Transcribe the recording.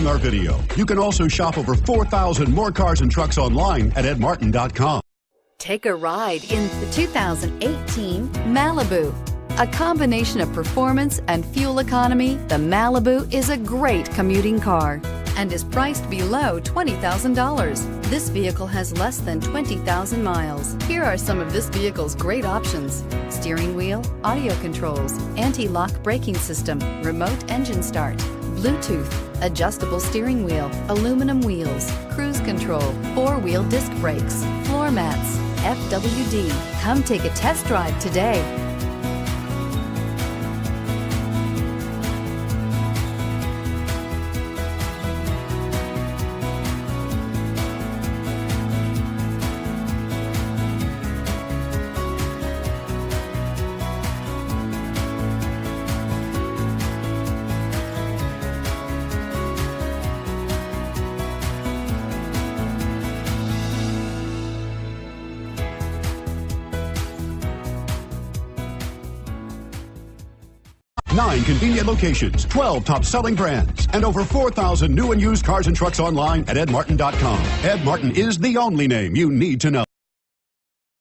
watching our video. You can also shop over 4,000 more cars and trucks online at edmartin.com. Take a ride in the 2018 Malibu. A combination of performance and fuel economy, the Malibu is a great commuting car and is priced below $20,000. This vehicle has less than 20,000 miles. Here are some of this vehicle's great options: steering wheel audio controls, anti-lock braking system, remote engine start, Bluetooth, adjustable steering wheel, aluminum wheels, cruise control, four-wheel disc brakes, floor mats, FWD. Come take a test drive today. Nine convenient locations, 12 top-selling brands, and over 4,000 new and used cars and trucks online at edmartin.com. Ed Martin is the only name you need to know.